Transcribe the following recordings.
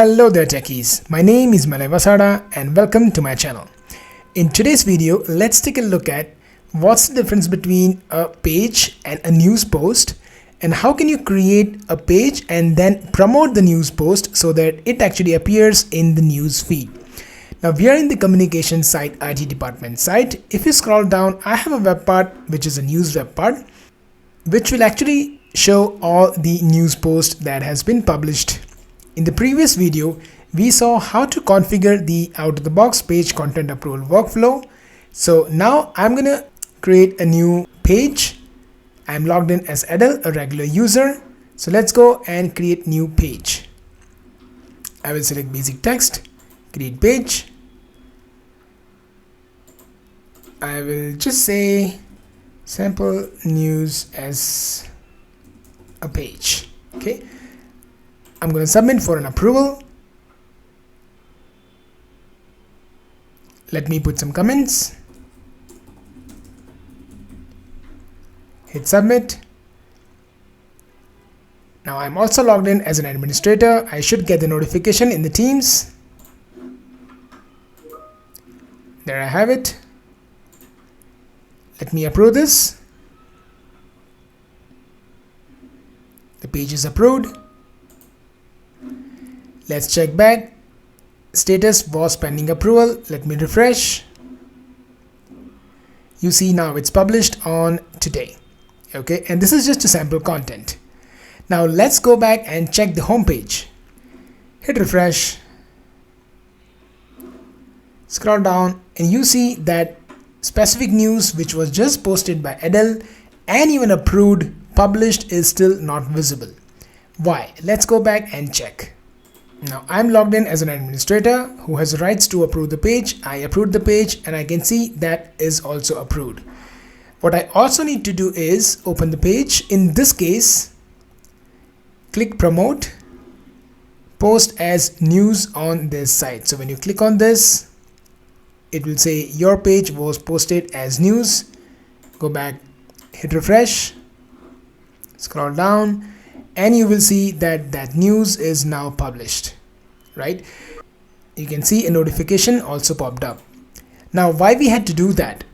Hello there techies, my name is Malay Vasada and welcome to my channel. In today's video, let's take a look at what's the difference between a page and a news post, and how can you create a page and then promote the news post so that it actually appears in the news feed. Now we are in the communication site IT department site. If you scroll down, I have a web part which is a news web part which will actually show all the news posts that has been published. In the previous video, we saw how to configure the out-of-the-box page content approval workflow. So now I'm gonna create a new page. I'm logged in as Adel, a regular user. So let's go and create new page. I will select basic text, create page. I will just say sample news as a page. Okay. I'm going to submit for an approval. Let me put some comments. Hit submit. Now I'm also logged in as an administrator. I should get the notification in the Teams. There I have it. Let me approve this. The page is approved. Let's check back. Status was pending approval. Let me refresh. You see now it's published on today. Okay, and this is just a sample content. Now let's go back and check the home page. Hit refresh. Scroll down and you see that specific news which was just posted by Adel and even approved, published is still not visible. Why? Let's go back and check. Now I'm logged in as an administrator who has rights to approve the page. I approved the page and I can see that is also approved. What I also need to do is open the page. In this case, click promote, post as news on this site. So when you click on this, it will say your page was posted as news. Go back, hit refresh, scroll down, and you will see that that news is now published, right? You can see a notification also popped up. Now why we had to do that?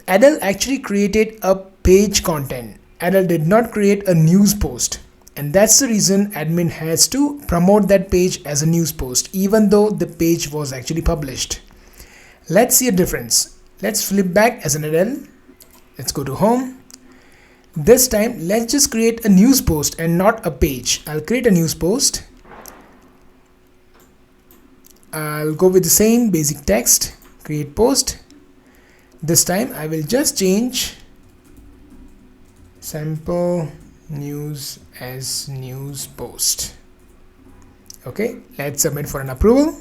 Adel actually created a page content. Adel did not create a news post, and that's the reason admin has to promote that page as a news post even though the page was actually published. Let's see a difference. Let's flip back as an Adel. Let's go to home. This time let's just create a news post and not a page. I'll create a news post. I'll go with the same basic text, create post. This time I will just change sample news as news post. Okay, let's submit for an approval.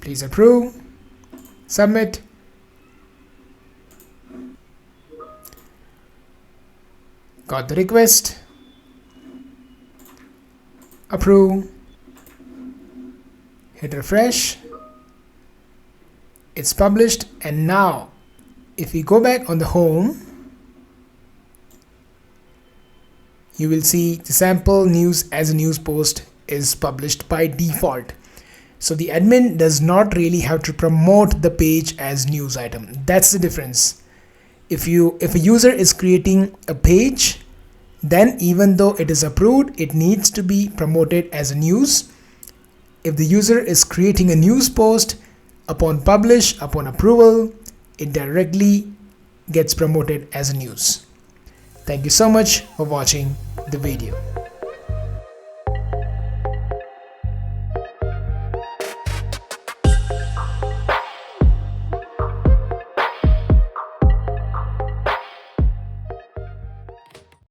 Please approve, submit. Got the request, approve, hit refresh. It's published, and now if we go back on the home, you will see the sample news as a news post is published by default. So the admin does not really have to promote the page as news item. That's the difference. If a user is creating a page, then even though it is approved, it needs to be promoted as a news. If the user is creating a news post, upon publish, upon approval, it directly gets promoted as a news. Thank you so much for watching the video.